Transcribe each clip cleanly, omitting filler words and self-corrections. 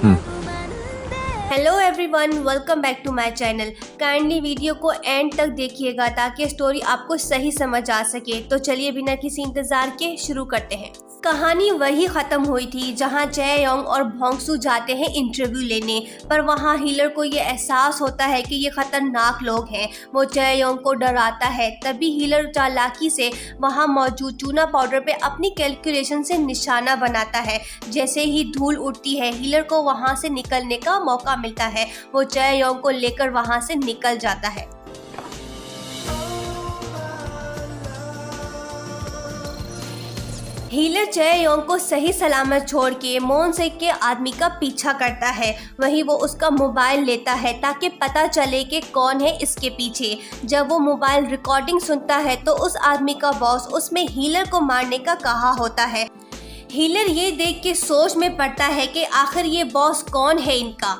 Hello everyone, welcome back to my channel. Kindly video को end तक देखिएगा ताकि स्टोरी आपको सही समझ आ सके। तो चलिए बिना किसी इंतजार के शुरू करते हैं। कहानी वही खत्म हुई थी जहां चेयोंग और भोंगसू जाते हैं इंटरव्यू लेने, पर वहां हीलर को ये एहसास होता है कि ये खतरनाक लोग हैं। वो चेयोंग को डराता है। तभी हीलर चालाकी से वहां मौजूद चूना पाउडर पे अपनी कैलकुलेशन से निशाना बनाता है। जैसे ही धूल उड़ती है, हीलर को वहां से निकलने का मौका मिलता है। वो चेयोंग को लेकर वहां से निकल जाता है। हीलर चेयोंग को सही सलामत छोड़ के मोनसेक के आदमी का पीछा करता है। वहीं वो उसका मोबाइल लेता है ताकि पता चले कि कौन है इसके पीछे। जब वो मोबाइल रिकॉर्डिंग सुनता है तो उस आदमी का बॉस उसमें हीलर को मारने का कहा होता है। हीलर ये देख के सोच में पड़ता है कि आखिर ये बॉस कौन है इनका।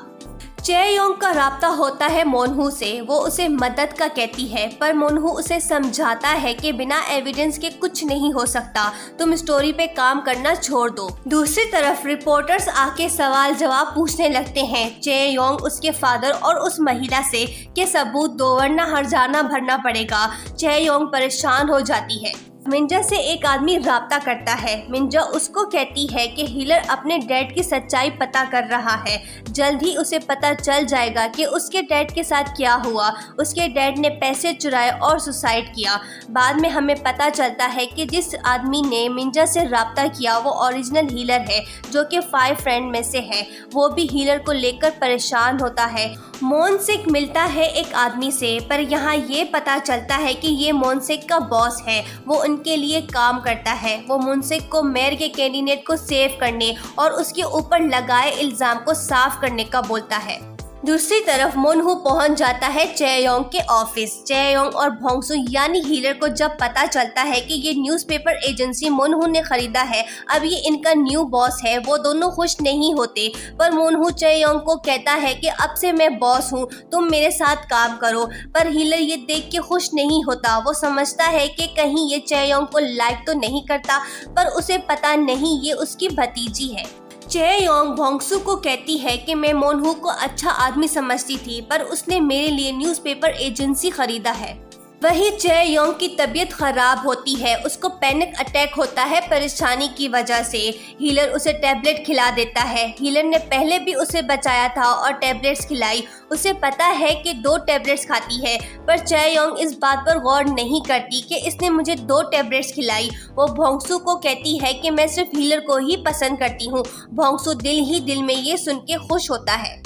चेयोंग का राब्ता होता है मोनहू से। वो उसे मदद का कहती है, पर मोनहू उसे समझाता है कि बिना एविडेंस के कुछ नहीं हो सकता, तुम स्टोरी पे काम करना छोड़ दो। दूसरी तरफ रिपोर्टर्स आके सवाल जवाब पूछने लगते हैं चेयोंग, उसके फादर और उस महिला से कि सबूत दो वरना हर्जाना भरना पड़ेगा। चेयोंग परेशान हो जाती है। मिंजा से एक आदमी राब्ता करता है। मिंजा उसको कहती है कि हीलर अपने डैड की सच्चाई पता कर रहा है। जल्द ही उसे पता चल जाएगा कि उसके डैड के साथ क्या हुआ। उसके डैड ने पैसे चुराए और सुसाइड किया। बाद में हमें पता चलता है कि जिस आदमी ने मिंजा से राब्ता किया वो ओरिजिनल हीलर है, जो कि 5 फ्रेंड में से है। वो भी हीलर को लेकर परेशान होता है। मोनसेक मिलता है एक आदमी से, पर यहाँ ये पता चलता है कि ये मोनसेक का बॉस है। वो उनके लिए काम करता है। वो मोनसेक को मेयर के कैंडिडेट को सेव करने और उसके ऊपर लगाए इल्जाम को साफ करने का बोलता है। दूसरी तरफ मोनहू पहुंच जाता है चेयोंग के ऑफिस। चेयोंग और भोंगसू यानी हीलर को जब पता चलता है कि ये न्यूज़पेपर एजेंसी मोनहू ने खरीदा है, अब ये इनका न्यू बॉस है, वो दोनों खुश नहीं होते। पर मोनहू चेयोंग को कहता है कि अब से मैं बॉस हूँ, तुम मेरे साथ काम करो। पर हीलर ये देख के खुश नहीं होता। वो समझता है कि कहीं ये चेयोंग को लाइक तो नहीं करता, पर उसे पता नहीं ये उसकी भतीजी है। चेयोंग भोंगसू को कहती है कि मैं मोनहू को अच्छा आदमी समझती थी, पर उसने मेरे लिए न्यूज़पेपर एजेंसी खरीदा है। वहीं चेयोंग की तबीयत खराब होती है। उसको पैनिक अटैक होता है परेशानी की वजह से। हीलर उसे टैबलेट खिला देता है। हीलर ने पहले भी उसे बचाया था और टैबलेट्स खिलाई। उसे पता है कि 2 टैबलेट्स खाती है, पर चेयोंग इस बात पर गौर नहीं करती कि इसने मुझे 2 टैबलेट्स खिलाई। वो भोंगसू को कहती है कि मैं सिर्फ हीलर को ही पसंद करती हूँ। भोंगसू दिल ही दिल में ये सुन के खुश होता है।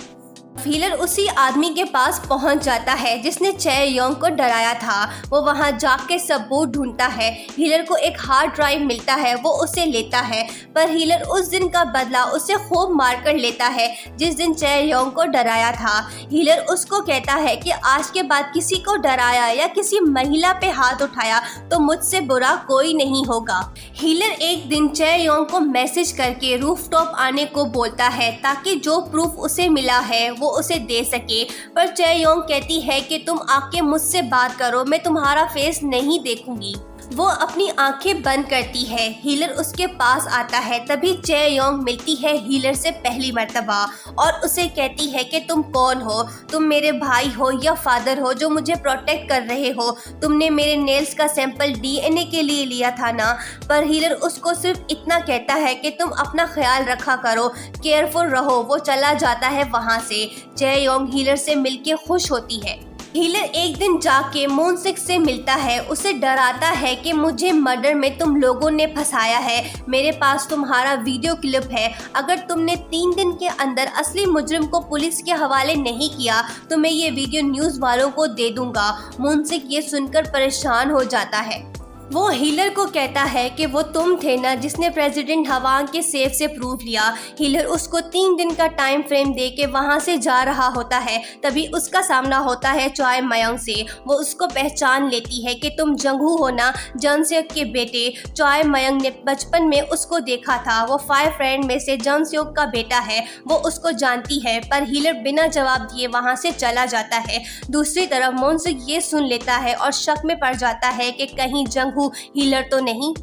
हीलर उसी आदमी के पास पहुंच जाता है जिसने चेयोंग को डराया था। वो वहां जाके सबूत ढूंढता है। हीलर को एक हार्ड ड्राइव मिलता है, वो उसे लेता है, पर हीलर उस दिन का बदला उसे खूब मार कर लेता है जिस दिन चेयोंग को डराया था। हीलर उसको कहता है कि आज के बाद किसी को डराया या किसी महिला पे हाथ उठाया तो मुझसे बुरा कोई नहीं होगा। हीलर एक दिन चेयोंग को मैसेज करके रूफटॉप आने को बोलता है ताकि जो प्रूफ उसे मिला है वो उसे दे सके, पर चेयोंग कहती है कि तुम आके मुझसे बात करो, मैं तुम्हारा फेस नहीं देखूंगी। वो अपनी आंखें बंद करती है। हीलर उसके पास आता है। तभी चेयोंग मिलती है हीलर से पहली मर्तबा और उसे कहती है कि तुम कौन हो, तुम मेरे भाई हो या फादर हो जो मुझे प्रोटेक्ट कर रहे हो। तुमने मेरे नेल्स का सैंपल डीएनए के लिए लिया था ना। पर हीलर उसको सिर्फ इतना कहता है कि तुम अपना ख्याल रखा करो, केयरफुल रहो। वो चला जाता है वहाँ से। चेयोंग हीलर से मिलके खुश होती है। हीलर एक दिन जाके मोनसेक से मिलता है। उसे डराता है कि मुझे मर्डर में तुम लोगों ने फंसाया है। मेरे पास तुम्हारा वीडियो क्लिप है। अगर तुमने 3 दिन के अंदर असली मुजरिम को पुलिस के हवाले नहीं किया तो मैं ये वीडियो न्यूज़ वालों को दे दूंगा। मोनसेक ये सुनकर परेशान हो जाता है। वो हीलर को कहता है कि वो तुम थे ना जिसने प्रेसिडेंट हवांग के सेफ से प्रूफ लिया। हीलर उसको 3 दिन का टाइम फ्रेम दे के वहाँ से जा रहा होता है। तभी उसका सामना होता है चॉय मयंग से। वो उसको पहचान लेती है कि तुम जंगहू हो ना, जंगसेok के बेटे। चॉय मयंग ने बचपन में उसको देखा था। वो 5 फ्रेंड में से जंगसेok का बेटा है। वो उसको जानती है, पर हीलर बिना जवाब दिए वहाँ से चला जाता है। दूसरी तरफ मोनसेक ये सुन लेता है और शक में पड़ जाता है कि कहीं जंगहू हीलर तो नहीं।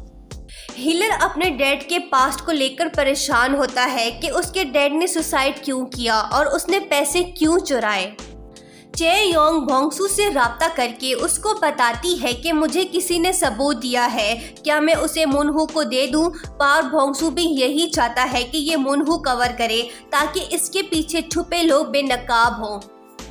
हीलर अपने डैड के पास्ट को लेकर परेशान होता है कि उसके डैड ने सुसाइड क्यों किया और उसने पैसे क्यों चुराए। चे योंग भोंगसू से राब्ता करके उसको बताती है कि मुझे किसी ने सबूत दिया है, क्या मैं उसे मुनहू को दे दूं? पर भोंगसू भी यही चाहता है कि ये मुनहू कवर करे ताकि इसके पीछे छुपे लोग बेनकाब हों।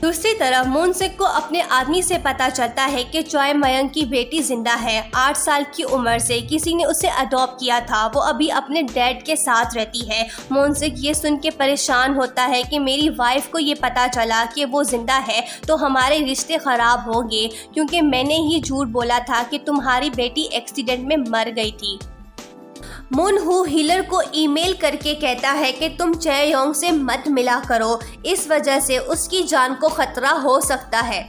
दूसरी तरफ मूनसिक को अपने आदमी से पता चलता है कि चॉय मयंग की बेटी जिंदा है। 8 साल की उम्र से किसी ने उसे अडॉप्ट किया था, वो अभी अपने डैड के साथ रहती है। मूनसिक ये सुन के परेशान होता है कि मेरी वाइफ को ये पता चला कि वो जिंदा है तो हमारे रिश्ते खराब होंगे, क्योंकि मैंने ही झूठ बोला था कि तुम्हारी बेटी एक्सीडेंट में मर गई थी। मुनहू हीलर को ईमेल करके कहता है कि तुम चे योंग से मत मिला करो, इस वजह से उसकी जान को खतरा हो सकता है।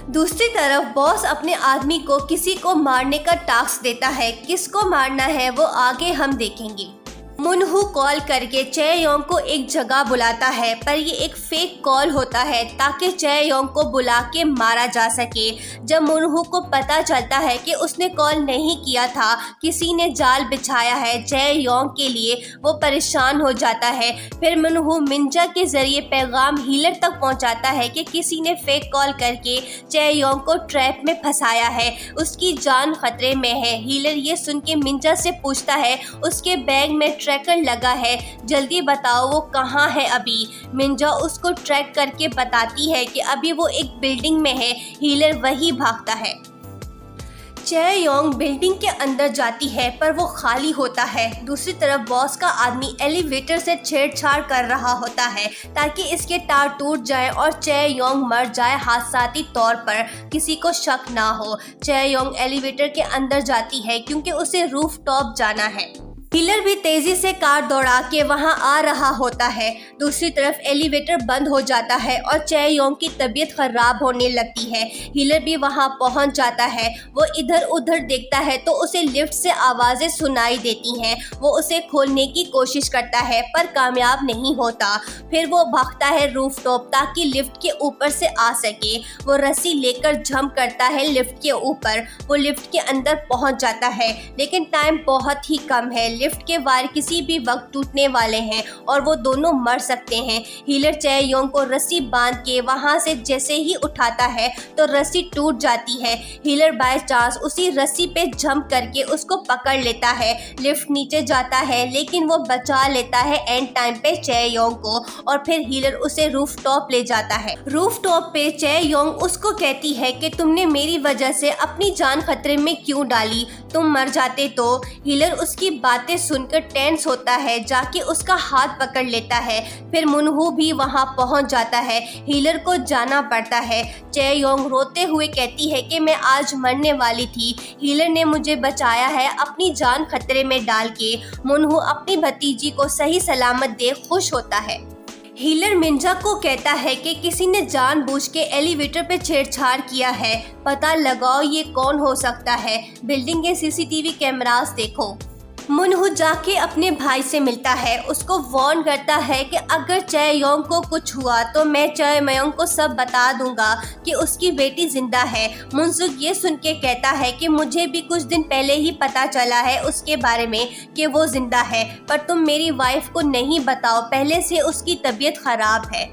दूसरी तरफ बॉस अपने आदमी को किसी को मारने का टास्क देता है। किसको मारना है वो आगे हम देखेंगे। मुनहू कॉल करके चे योंग को एक जगह बुलाता है, पर ये एक फेक कॉल होता है ताकि चे योंग को बुला के मारा जा सके। जब मुनहू को पता चलता है कि उसने कॉल नहीं किया था, किसी ने जाल बिछाया है चे योंग के लिए, वो परेशान हो जाता है। फिर मुनहू मिंजा के जरिए पैगाम हीलर तक पहुंचाता है कि किसी ने फेक कॉल करके चे योंग को ट्रैप में फंसाया है, उसकी जान खतरे में है। हीलर ये सुन के मिंजा से पूछता है उसके बैग में ट्रैकर लगा है, जल्दी बताओ वो कहाँ है अभी। मिंजा उसको ट्रैक करके बताती है कि अभी वो एक बिल्डिंग में है। हीलर वही भागता है। चे योंग बिल्डिंग के अंदर जाती है पर वो खाली होता है। दूसरी तरफ बॉस का आदमी एलिवेटर से छेड़छाड़ कर रहा होता है ताकि इसके तार टूट जाए और चे योंग मर जाए हादसाती तौर पर, किसी को शक ना हो। चे योंग एलिवेटर के अंदर जाती है क्योंकि उसे रूफ टॉप जाना है। हीलर भी तेजी से कार दौड़ा के वहां आ रहा होता है। दूसरी तरफ एलिवेटर बंद हो जाता है और चे योंग की तबीयत खराब होने लगती है। हीलर भी वहां पहुंच जाता है। वो इधर उधर देखता है तो उसे लिफ्ट से आवाजें सुनाई देती हैं। वो उसे खोलने की कोशिश करता है पर कामयाब नहीं होता। फिर वो भागता है रूफ टॉप ताकि लिफ्ट के ऊपर से आ सके। वो रस्सी लेकर जंप करता है लिफ्ट के ऊपर। वो लिफ्ट के अंदर पहुंच जाता है, लेकिन टाइम बहुत ही कम है। लिफ्ट के वायर किसी भी वक्त टूटने वाले हैं और वो दोनों मर सकते हैं। हीलर चे योंग को रस्सी बांध के वहां से जैसे ही उठाता है तो रस्सी टूट जाती है। हीलर बाय चांस उसी रस्सी पे जंप करके उसको पकड़ लेता है। लिफ्ट नीचे जाता है लेकिन वो बचा लेता है एंड टाइम पे चे योंग को, और फिर हीलर उसे रूफ टॉप ले जाता है। रूफ टॉप पे चे योंग उसको कहती है कि तुमने मेरी वजह से अपनी जान खतरे में क्यों डाली, तुम मर जाते तो। हीलर उसकी बातें सुनकर टेंस होता है, जाके उसका हाथ पकड़ लेता है। फिर मुनहू भी वहां पहुंच जाता है। हीलर को जाना पड़ता है। चे योंग रोते हुए कहती है कि मैं आज मरने वाली थी, हीलर ने मुझे बचाया है अपनी जान खतरे में डाल के। मुनहू अपनी भतीजी को सही सलामत देख खुश होता है। हीलर मिंजा को कहता है कि किसी ने जानबूझ के एलिवेटर पे छेड़छाड़ किया है, पता लगाओ ये कौन हो सकता है। बिल्डिंग के सीसीटीवी कैमरास देखो। मुनहू जाके अपने भाई से मिलता है, उसको वार्न करता है कि अगर चे योंग को कुछ हुआ तो मैं चे मयंग को सब बता दूंगा कि उसकी बेटी जिंदा है। मुनसुक ये सुन के कहता है कि मुझे भी कुछ दिन पहले ही पता चला है उसके बारे में कि वो जिंदा है, पर तुम मेरी वाइफ को नहीं बताओ, पहले से उसकी तबीयत खराब है।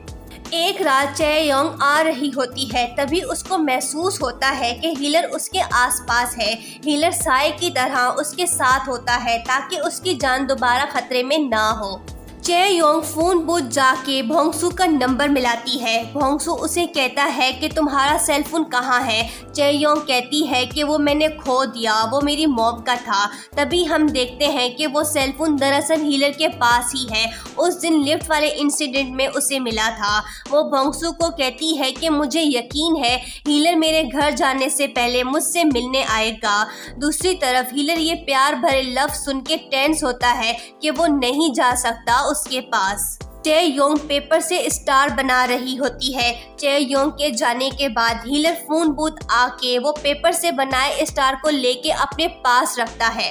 एक रात चे योंग आ रही होती है, तभी उसको महसूस होता है कि हीलर उसके आसपास है। हीलर साए की तरह उसके साथ होता है ताकि उसकी जान दोबारा खतरे में ना हो। चे योंग फोन बूथ जाके भोंगसू का नंबर मिलाती है। भोंगसू उसे कहता है कि तुम्हारा सेल फोन कहाँ है। चे योंग कहती है कि वो मैंने खो दिया, वो मेरी मॉम का था। तभी हम देखते हैं कि वो सेल फोन दरअसल हीलर के पास ही है, उस दिन लिफ्ट वाले इंसिडेंट में उसे मिला था। वो भोंगसू को कहती है कि मुझे यकीन है हीलर मेरे घर जाने से पहले मुझसे मिलने आएगा। दूसरी तरफ हीलर ये प्यार भरे लफ्ज सुन के टेंस होता है कि वो नहीं जा सकता उसके पास। चे योंग पेपर से स्टार बना रही होती है। चे योंग के जाने के बाद हीलर फोन बूथ आके वो पेपर से बनाए स्टार को लेके अपने पास रखता है।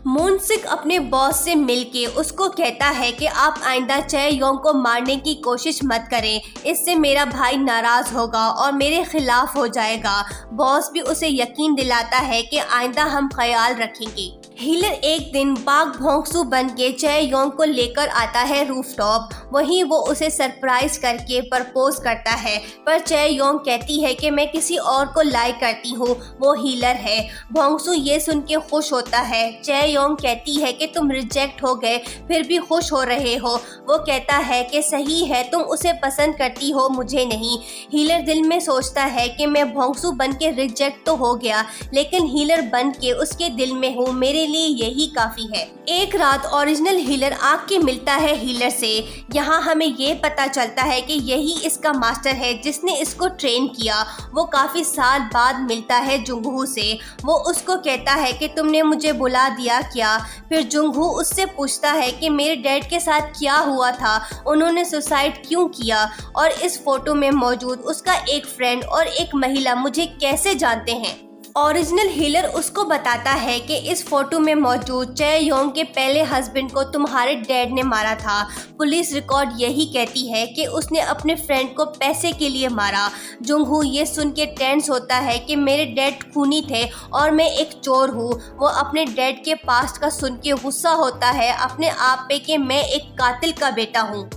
मूनसिक अपने बॉस से मिलके उसको कहता है कि आप आइंदा चे योंग को मारने की कोशिश मत करें, इससे मेरा भाई नाराज होगा और मेरे खिलाफ हो जाएगा। बॉस भी उसे यकीन दिलाता है कि आइंदा हम ख्याल रखेंगे। हीलर एक दिन बाघ भोंकसू बन के चय योंग को लेकर आता है रूफटॉप। वहीं वो उसे सरप्राइज करके प्रपोज करता है, पर चय योंग कहती है कि मैं किसी और को लाइक करती हूँ, वो हीलर है। भोंकसू ये सुन के खुश होता है। चय योंग कहती है कि तुम रिजेक्ट हो गए फिर भी खुश हो रहे हो। वो कहता है कि सही है, तुम उसे पसंद करती हो, मुझे नहीं। हीलर दिल में सोचता है कि मैं भोंकसू बन के रिजेक्ट तो हो गया, लेकिन हीलर बन के उसके दिल में हूँ, मेरे लिए यही काफी है। एक रात ओरिजिनल हीलर आग के मिलता है हीलर से। यहाँ हमें ये पता चलता है कि यही इसका मास्टर है जिसने इसको ट्रेन किया। वो काफी साल बाद मिलता है जुंगहू से। वो उसको कहता है कि तुमने मुझे बुला दिया क्या। फिर जुंगहू उससे पूछता है कि मेरे डैड के साथ क्या हुआ था, उन्होंने सुसाइड क्यों किया, और इस फोटो में मौजूद उसका एक फ्रेंड और एक महिला मुझे कैसे जानते हैं। ओरिजिनल हीलर उसको बताता है कि इस फोटो में मौजूद चय योंग के पहले हस्बैंड को तुम्हारे डैड ने मारा था। पुलिस रिकॉर्ड यही कहती है कि उसने अपने फ्रेंड को पैसे के लिए मारा। जुंगहू ये सुन के टेंस होता है कि मेरे डैड खूनी थे और मैं एक चोर हूँ। वो अपने डैड के पास्ट का सुन के गुस्सा होता है अपने आप पे कि मैं एक कातिल का बेटा हूँ।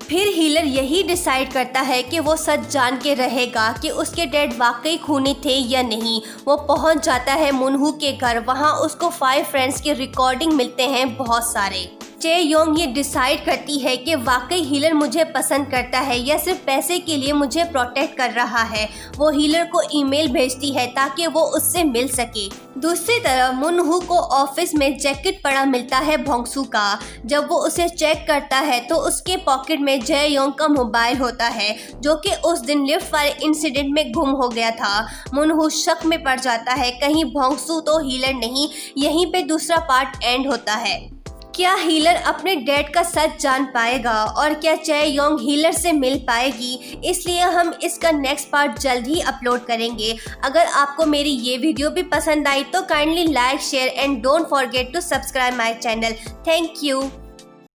फिर हीलर यही डिसाइड करता है कि वो सच जान के रहेगा कि उसके डैड वाकई खूनी थे या नहीं। वो पहुंच जाता है मुनहू के घर। वहां उसको 5 फ्रेंड्स के रिकॉर्डिंग मिलते हैं बहुत सारे। चय योंग ये डिसाइड करती है कि वाकई हीलर मुझे पसंद करता है या सिर्फ पैसे के लिए मुझे प्रोटेक्ट कर रहा है। वो हीलर को ईमेल भेजती है ताकि वो उससे मिल सके। दूसरी तरफ मुनहू को ऑफिस में जैकेट पड़ा मिलता है भोंकसू का। जब वो उसे चेक करता है तो उसके पॉकेट में चय योंग का मोबाइल होता है, जो कि उस दिन लिफ्ट वाले इंसिडेंट में गुम हो गया था। मुनहू शक में पड़ जाता है, कहीं भोंकसू तो हीलर नहीं। यहीं पे दूसरा पार्ट एंड होता है। क्या हीलर अपने डैड का सच जान पाएगा और क्या चय योंग हीलर से मिल पाएगी? इसलिए हम इसका नेक्स्ट पार्ट जल्द ही अपलोड करेंगे। अगर आपको मेरी ये वीडियो भी पसंद आई तो kindly like, share and don't forget to subscribe my channel. Thank you.